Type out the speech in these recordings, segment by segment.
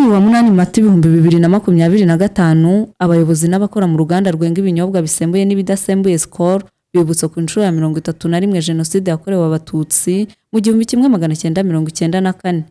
Kuri wa munani Mata 2025 abayobozi n'abakora mu ruganda rwenga ibinyobwa bisembuye n'ibidasembuye SKOL bibutse ku nshuro ya 31 Jenoside yakorewe Abatutsi mu 1994.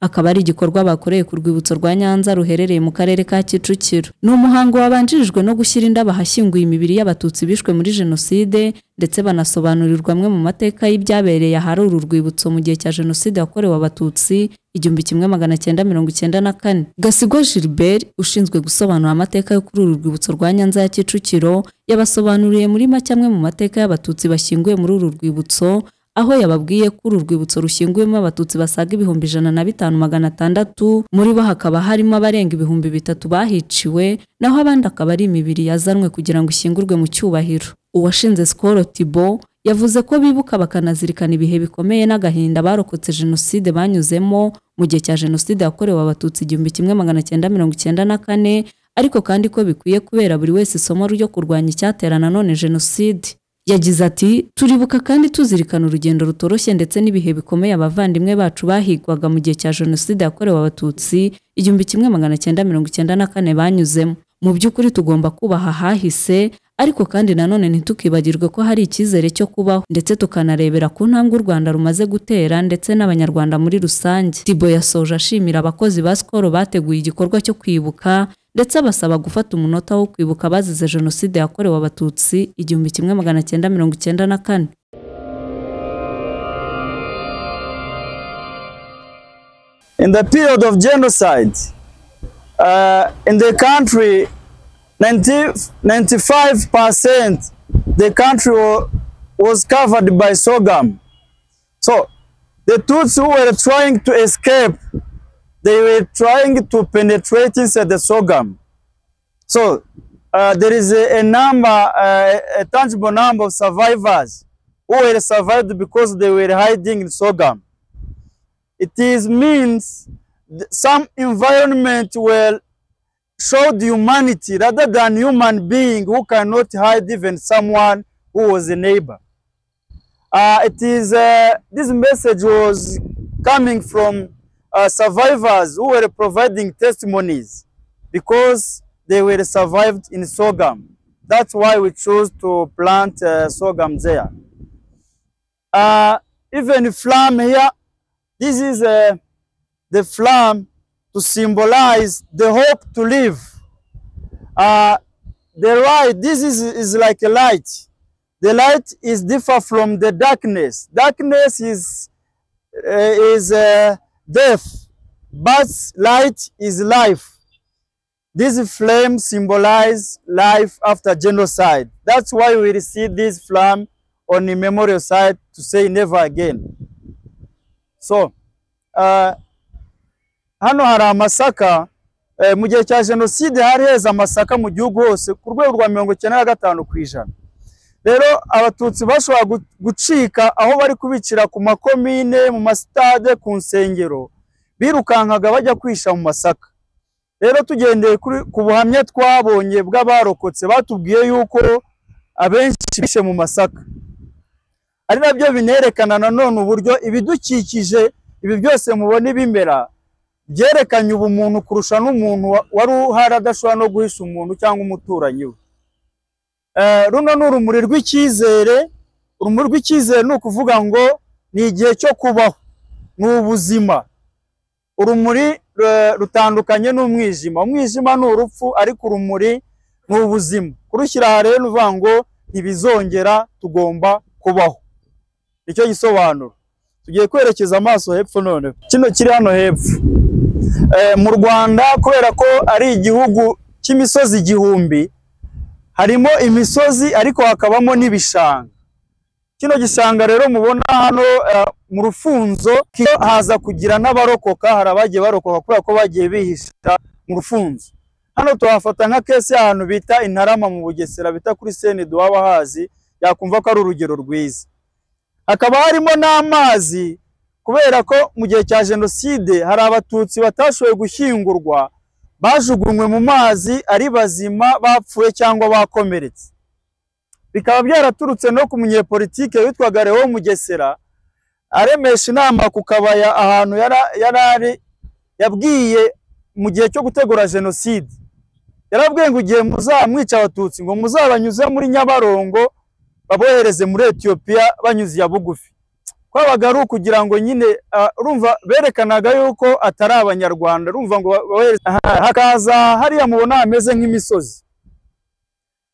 Akaba ari igikorwa bakoreye ku rwibutso rwa Nyanza ruherereye mu karere ka Kicukiro. Ni umuhango wabanjirijwe no gushyira indabo ahashyinguye imibiri y'Abatutsi bishwe muri Jenoside ndetse banasobanurirwa amwe mu mateka y'ibyabereye ahari uru rwibutso mu gihe cya Jenoside yakorewe Abatutsi 1994. Gasigwa Gilbert ushinzwe gusobanura amateka yo kuri uru rwibutso rwa Nyanza ya Kicukiro yabasobanuriye muri make amwe mu mateka y'Abatutsi bashyinguye muri uru rwibutso, aho yababwiye ko uru rwibutso rushyinguyemo Abatutsi basaga 1,500, muri bo hakaba harimo abarenga 3,000 bahiciwe, naho abandi akaba ari imibiri yazanwe kugira ngo ishyingurwe mu cyubahiro. Uwashinze SKOL Thibault yavuze ko bibuka bakanazirikana ibihe bikomeye n'agahinda barokotse Jenoside banyuzemo mu gihe cya Jenoside yakorewe Abatutsi 1994, ariko kandi ko bikwiye kubera buri wese isomo ryo kurwanya icyaterana none Jenoside. Yagize ati turibuka kandi tuzirikana urugendo rutoroshye ndetse n'ibihe bikomeye abavandimwe bacu bahigwaga mu gihe cya Jenoside yakorewe Abatutsi 1994 banyuzemo. Mu by'ukuri tugomba kubaha hahise, ariko kandi nanone ntitukibagirwe ko hari icyizere cyo kubaho ndetse tukanarebera ku ntambwe u Rwanda rumaze gutera ndetse n'abanyarwanda muri rusange. Thibault yasoje ashimira abakozi ba SKOL bateguye igikorwa cyo kwibuka ndetse abasaba gufata umunota wo kwibuka bazize Jenoside yakorewe Abatutsi 1994. In the period of genocide, in the country, 95% the country was covered by sorghum. So the Tutsi who were trying to escape, they were trying to penetrate inside the sorghum. So there is a tangible number of survivors who were survived because they were hiding in sorghum. It means some environment will showed humanity rather than human being who cannot hide even someone who was a neighbor. This message was coming from survivors who were providing testimonies because they were survived in sorghum. That's why we chose to plant sorghum there. Even flam here, this is the flam to symbolize the hope to live. The light, this is like a light. The light is different from the darkness. Darkness is death, but light is life. This flame symbolizes life after genocide. That's why we receive this flame on the memorial site to say never again. So, hano hari amasaka mu gihe cya Jenoside hari heza amasaka mu gihugu hose ku rwego rwa 95%. Rero Abatutsi bashobora gucika aho bari kubicira ku makomine, mu masitade, ku nsengero, birukankaga bajya kwisha mu masaka. Rero tugendeye ku buhamya twabonye bw'abarokotse batubwiye yuko abenshi bishe mu masaka. Ari nabyo binerekana nanone uburyo ibidukikije ibi byose mubona ibimera byerekanye ubumuntu kurusha n'umuntu wari uhari adashobora no guhisha umuntu cyangwa umuturanyi we. Runo ni urumuri rw'icyizere. Urumuri rw'icyizere ni ukuvuga ngo ni igihe cyo kubaho, ni ubuzima. Urumuri rutandukanye n'umwijima. Umwijima ni urupfu, ariko urumuri ni ubuzima. Kurushyira aha rero uvuga ngo ntibizongera, tugomba kubaho. Nicyo gisobanuro. Tugiye kwerekeza amaso hepfo none. Kino kiri hano hepfo. Mu Rwanda kubera ko ari igihugu cy'imisozi igihumbi, harimo imisozi ariko hakabamo n'ibishanga. Kino gishanga rero mubona hano mu rufunzo haza kugira n'abarokoka, hari abagiye barokoka kubera ko bagiye bihisha mu rufunzo. Hano tuhafata nka kesi y'ahantu bita Intarama mu Bugesera, bita kuri Senedo waba hazi yakumva ko ari urugero rwiza. Hakaba harimo n'amazi kubera ko mu gihe cya Jenoside hari Abatutsi batashoboye gushyingurwa, bajugunywe mu mazi ari bazima, bapfuye cyangwa bakomeretse. Bikaba byaraturutse no ku munyepolitike witwaga Leon Mugesera aremesha inama ku kabaya ahantu yarari yabwiye mu gihe cyo gutegura Jenoside yarabwiye ngo igihe muzamwica Abatutsi ngo muzabanyuze muri Nyabarongo babohereze muri Ethiopia banyuze ya bugufi. Kwabaga ari kugira ngo nyine urumva berekanaga yuko atari Abanyarwanda, urumva ngo hakaza hariya mubona ameze nk'imisozi.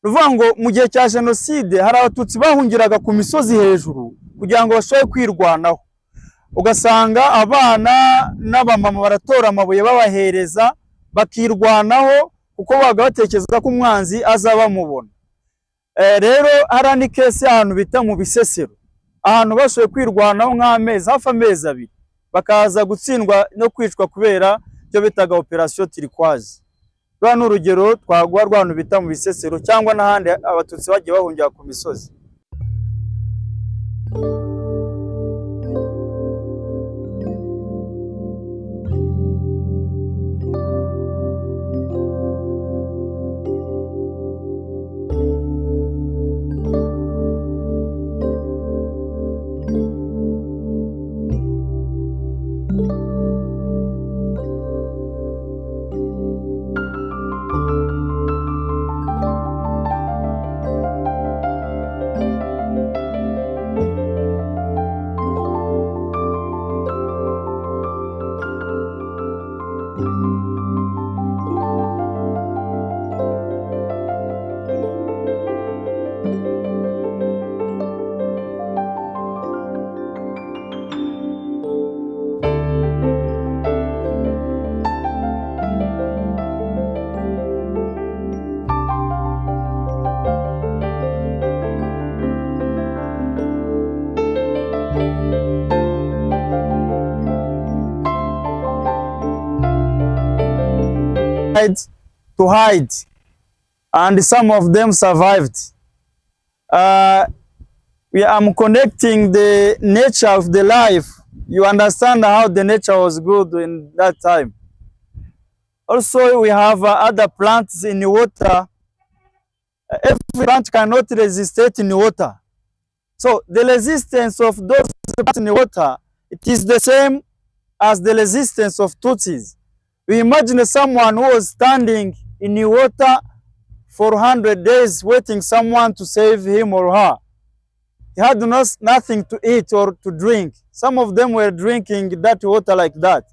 Ruvuga ngo mu gihe cya Jenoside hari Abatutsi bahungiraga ku misozi hejuru kugira ngo bashobe kwirwanaho, ugasanga abana n'abamama baratora amabuye babahereza bakirwanaho kuko baga batekereza ko umwanzi azabamubona. Rero harani kesi ahantu bita mu Bisesero, ahantu bashoye kwirwanaho nk'amezi hafi amezi 2 bakaza gutsindwa no kwicwa kubera cyo bitaga operation Turquoise. Rwa urugero twagwa rwantu bita mu Bisesero cyangwa n'ahandi Abatutsi bagiye bahungira ku misozi. To hide, and some of them survived. We are connecting the nature of the life. You understand how the nature was good in that time. Also, we have other plants in the water. Every plant cannot resist in the water. So the resistance of those plants in the water, it is the same as the resistance of Tutsis. We imagine someone who was standing in the water for 100 days waiting someone to save him or her. He had nothing to eat or to drink. Some of them were drinking that water like that.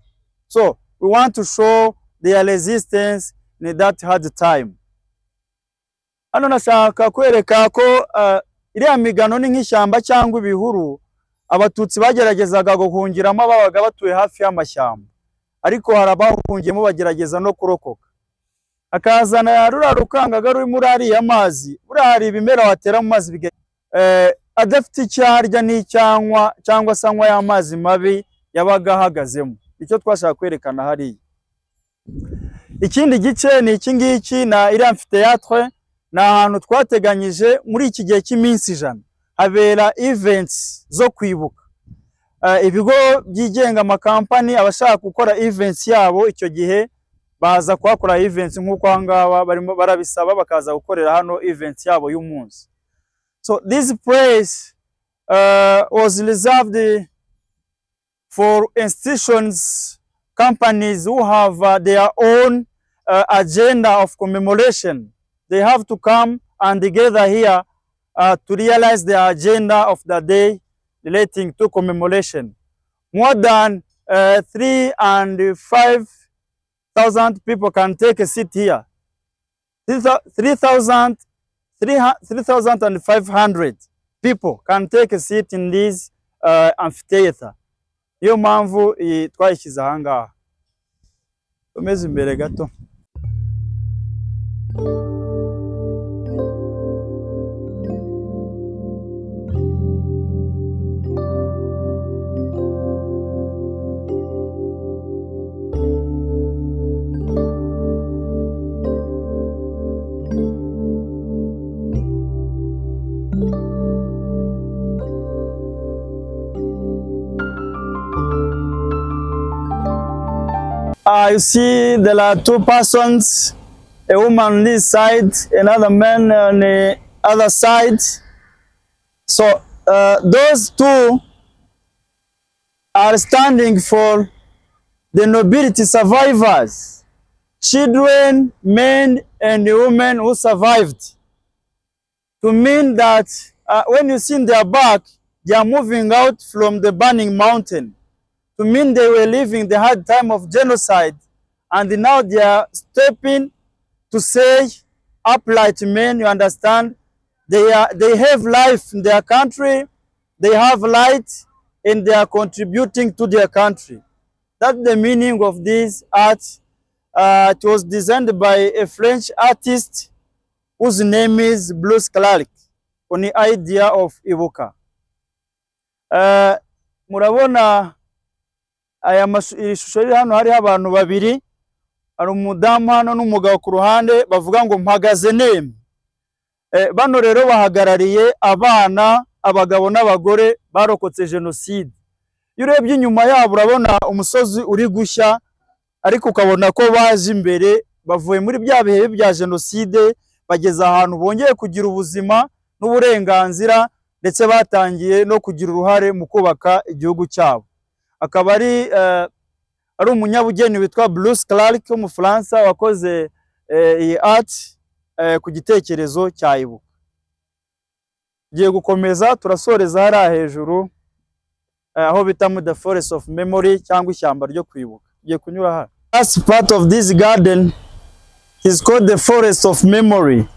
So we want to show their resistance in that hard time. Hano nashaka kwereka ko iriya migano ni nk'ishyamba cyangwa ibihuru Abatutsi bageragezaga guhungiramo ababaga batuye hafi y'amashyamba, ariko harabahungiyemo bagerageza no kurokoka. Akazana rura rukangaga ruri muri ari amazi, buri hari ibimera watera mu mazi adafite icyarya n'icyanywa cyangwa sanywa y'amazi mabi yabaga hagazemo. Icyo twashaka kwerekana hari. Ikindi gice ni iki ngiki na iri amphitheatre, na ahantu twateganyije muri iki gihe cy'iminsi 100 habera events zo kwibuka. Ibigo byigenga amakampani abashaka gukora events yabo icyo gihe baza kwakora events nk'uko hangaba barimo barabisaba bakaza gukorera hano events yabo y'umunsi. So this place was reserved for institutions, companies who have their own agenda of commemoration. They have to come and gather here to realize the agenda of the day relating to commemoration. More than 3,000 and 5,000 people can take a seat here. 3,500 people can take a seat in this amphitheater. Iyo mpamvu twayishyize aha ngaha. Komeza imbere gato. You see there are 2 persons, a woman on this side, another man on the other side. So those 2 are standing for the nobility survivors. children, men, and women who survived. To mean that when you see their back, they are moving out from the burning mountain. To mean they were living the hard time of genocide, and now they are stepping to say, upright men, you understand, they have life in their country, they have light, and they are contributing to their country. That's the meaning of this art. It was designed by a French artist whose name is Bruce Clark, on the idea of Ibuka. Murabona iri shusho riri hano hariho abantu babiri, hari umudamu hano n'umugabo ku ruhande bavuga ngo mpagaze nemye. Bano rero bahagarariye abana, abagabo n'abagore barokotse Jenoside. Iyo urebye inyuma yabo urabona umusozi uri gushya, ariko ukabona ko baje imbere, bavuye muri bya bihe bya Jenoside, bageze ahantu bongeye kugira ubuzima n'uburenganzira, ndetse batangiye no kugira uruhare mu kubaka igihugu cyabo. Akaba ari umunyabugeni witwa Bruce Clark w'Umufaransa wakoze iyi art ku gitekerezo cya Ibuka. Tugiye gukomeza turasoreza hariya hejuru aho bita mu the forest of memory cyangwa ishyamba ryo kwibuka. Tugiye kunyura hano. Last part of this garden is called the forest of memory.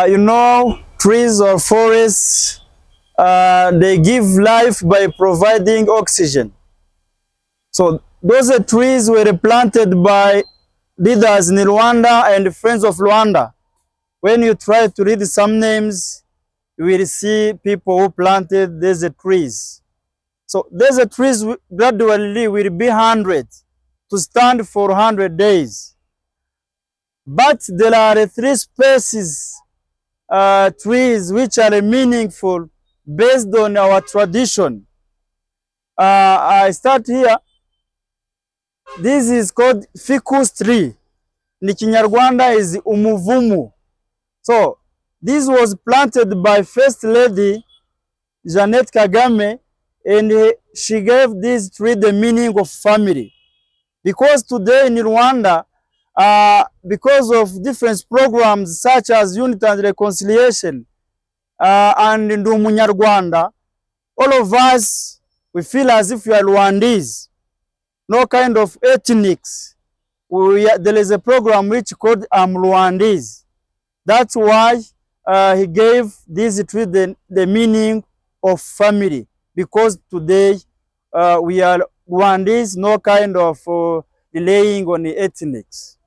You know, trees or forests, they give life by providing oxygen. So those trees were planted by leaders in Rwanda and friends of Rwanda. When you try to read some names, you will see people who planted these trees. So these trees gradually will be 100 to stand for 100 days. But there are 3 species trees which are meaningful based on our tradition. I start here. This is called ficus tree. In Kinyarwanda is umuvumu. So this was planted by First Lady Jeannette Kagame, and she gave this tree the meaning of family. Because today in Rwanda, because of different programs such as Unity and Reconciliation and in UMURYANGO, all of us, we feel as if we are Rwandese. No kind of ethnics. There is a program which called Rwandese. That's why he gave this tree the meaning of family. Because today we are Rwandese, no kind of delaying on the ethnics.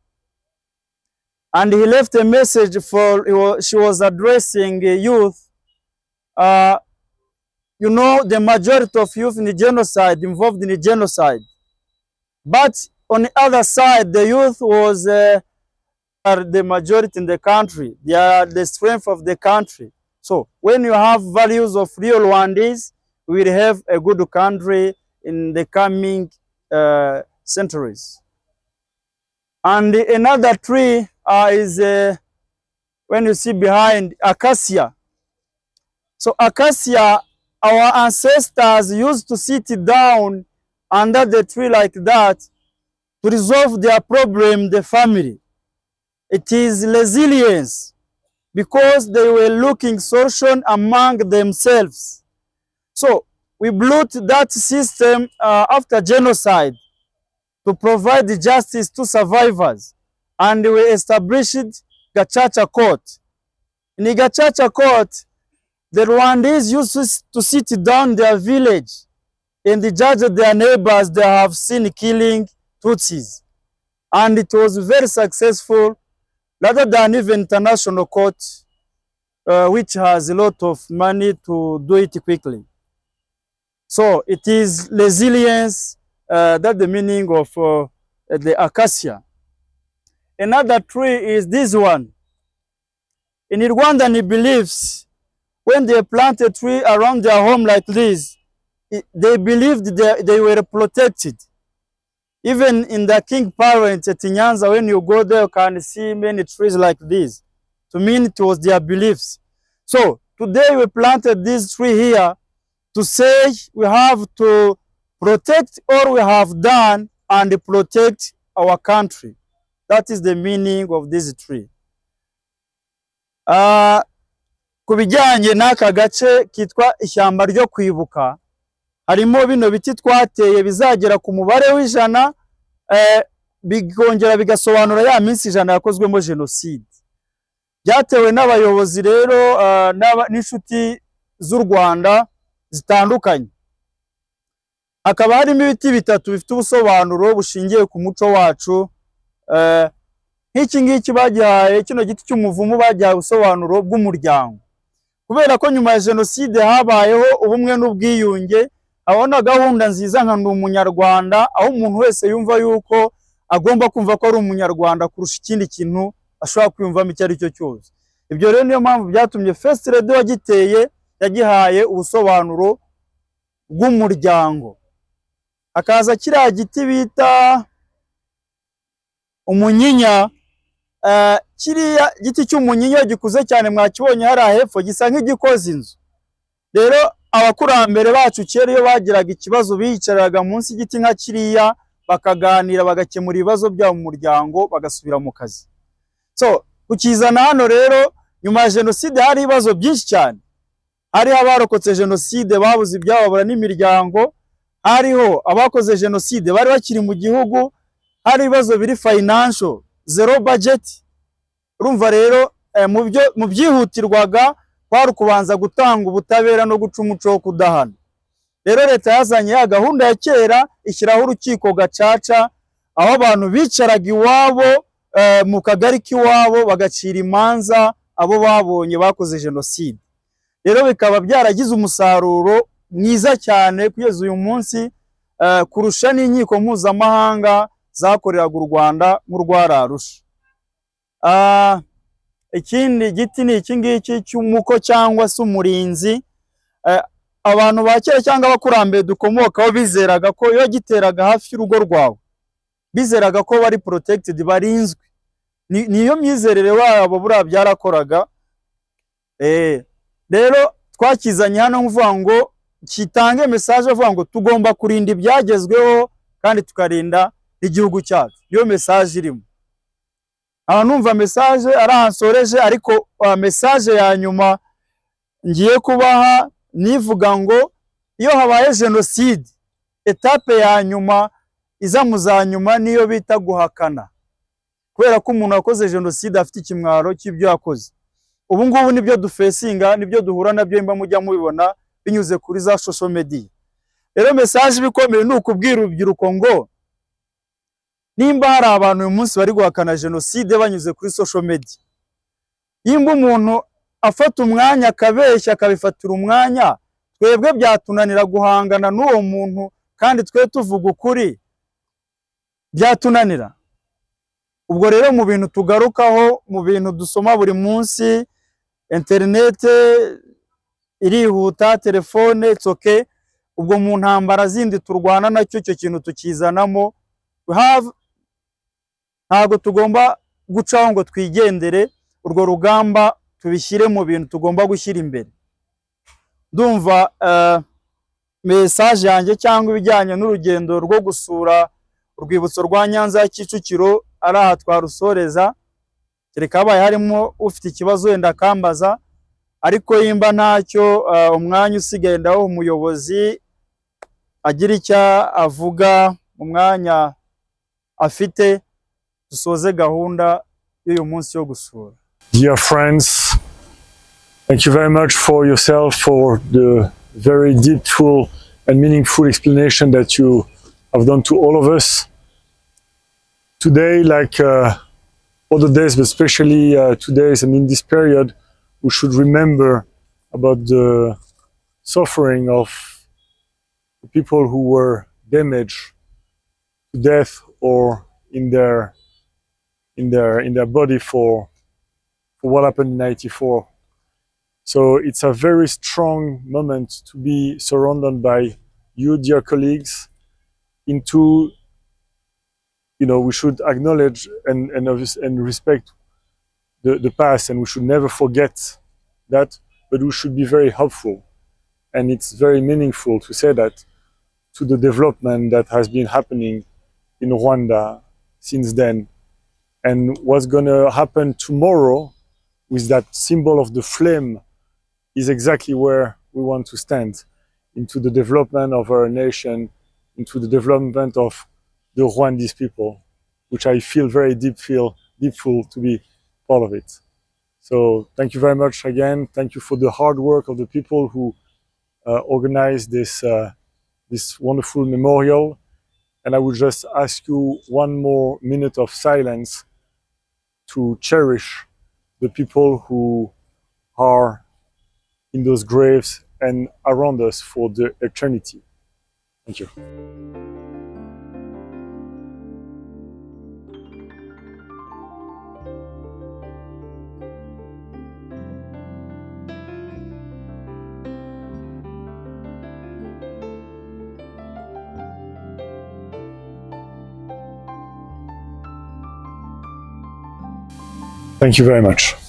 And he left a message for, she was addressing youth. You know, the majority of youth in the genocide, involved in the genocide. But on the other side, the youth was are the majority in the country. They are the strength of the country. So when you have values of real Rwandese, we will have a good country in the coming centuries. And another tree is when you see behind, acacia. So acacia, our ancestors used to sit down under the tree like that to resolve their problem, the family. It is resilience, because they were looking solution among themselves. So we built that system after genocide to provide justice to survivors, and we established Gacaca Court. In the Gacaca Court, the Rwandese used to sit down in their village and judge their neighbors they have seen killing Tutsis. And it was very successful, rather than even international court, which has a lot of money to do it quickly. So it is resilience, that's the meaning of the acacia. Another tree is this one. In Rwandan beliefs, when they plant a tree around their home like this, they believed they were protected. Even in the King Parent at Nyanza, when you go there, you can see many trees like this. To mean it was their beliefs. So today we planted this tree here to say we have to protect all we have done and protect our country. That is the meaning of this tree. Ku bijyanye n'aka gace kitwa ishyamba ryo kwibuka, harimo bino biti twateye bizagera ku mubare w'ijana, bigongera bigasobanura ya minsi ijana yakozwemo Jenoside. Byatewe n'abayobozi rero n'inshuti z'u Rwanda zitandukanye. Hakaba harimo ibiti bitatu bifite ubusobanuro bushingiye ku muco wacu. Nk'iki ngiki bagihaye, kino giti cy'umuvumu bagihaye ubusobanuro bw'umuryango, kubera ko nyuma ya Jenoside habayeho ubumwe n'ubwiyunge, abona gahunda nziza nka ndi umunyarwanda, aho umuntu wese yumva yuko agomba kumva ko ari umunyarwanda kurusha ikindi kintu ashobora kwiyumvamo icyo ari cyo cyose. Ibyo rero niyo mpamvu byatumye First Lady wagiteye yagihaye ubusobanuro bw'umuryango. Akaza kiriya giti bita umunyinya, kiriya giti cy'umunyinya gikuze cyane mwakibonye hari hepfo, gisa nk'igikoze inzu. Rero abakurambere bacu kera iyo bagiraga ikibazo biyicaraga munsi y'igiti nka kiriya, bakaganira bagakemura ibibazo byabo mu muryango bagasubira mu kazi. So kukizana hano rero, nyuma ya Jenoside hari ibibazo byinshi cyane. Hariho abarokotse Jenoside babuze ibyababura n'imiryango, hariho abakoze Jenoside bari bakiri mu gihugu, hari ibibazo biri financial, zero budget. Urumva rero mu byihutirwaga kwari kubanza gutanga ubutabera no guca umuco wo kudahana. Rero leta yazanye ya gahunda ya kera, ishyiraho urukiko gacaca, aho abantu bicaraga iwabo mu kagari k'iwabo bagacira imanza abo babonye bakoze Jenoside. Rero bikaba byaragize umusaruro mwiza cyane kugeza uyu munsi, kurusha n'inkiko mpuzamahanga zakoreraga u Rwanda nk'urwararusha. Ikindi giti ni iki ngiki cy'umuko cyangwa se umurinzi. Abantu ba kera cyangwa abakurambere dukomokaho bizeraga ko iyo giteraga hafi y'urugo rwawe, bizeraga ko bari protected, barinzwe. Niyo myizerere wabo buriya byarakoraga. Rero twakizanye hano nkuvuga ngo kitange message avuga ngo tugomba kurinda ibyagezweho kandi tukarinda igihugu cyacu. Iyo message irimo. Numva message aransoreje, ariko message ya nyuma ngiye kubaha nivuga ngo iyo habaye Jenoside, etape ya nyuma iza muzanyuma niyo bita guhakana, kubera ko umuntu wakoze Jenoside afite ikimwaro cy'ibyo yakoze. Ubu ngubu nibyo dufesinga, nibyo duhura nabyo imba mujya mubibona binyuze kuri za social media. Rero message bikomeye ni ukubwira urubyiruko ngo nimba hari abantu uyu munsi bari guhakana Jenoside banyuze kuri social media, nimba umuntu afata umwanya akabeshya akabifatira umwanya, twebwe byatunanira guhangana n'uwo muntu kandi twe tuvuga ukuri, byatunanira. Ubwo rero mu bintu tugarukaho, mu bintu dusoma buri munsi, internet irihuta, telefone, it's okay. Ubwo mu ntambara zindi turwana nacyo cyo kintu tukizanamo, ntago tugomba gucaho ngo twigendere, urwo rugamba tubishyire mu bintu tugomba gushyira imbere. Ndumva message yanjye cyangwa ibijyanye n'urugendo rwo gusura urwibutso rwa Nyanza ya Kicukiro ari aha twarusoreza. Kereka habaye harimo ufite ikibazo wenda akambaza, ariko yimba ntacyo umwanya usigaye ndaho umuyobozi agira icyo avuga mu mwanya afite, dusoze gahunda y'uyu munsi yo gusura. Dear friends, thank you very much for yourself, for the very deep, full and meaningful explanation that you have done to all of us. Today, like other days, but especially today's and in this period, we should remember about the suffering of the people who were damaged to death or in their body for what happened in '94. So it's a very strong moment to be surrounded by you, dear colleagues, into, you know, we should acknowledge and respect the past, and we should never forget that, but we should be very hopeful. And it's very meaningful to say that to the development that has been happening in Rwanda since then. And what's going to happen tomorrow with that symbol of the flame is exactly where we want to stand, into the development of our nation, into the development of the Rwandese people, which I feel very deepful to be part of it. So thank you very much again. Thank you for the hard work of the people who organized this, this wonderful memorial. And I would just ask you one more minute of silence to cherish the people who are in those graves and around us for the eternity. Thank you. Thank you very much.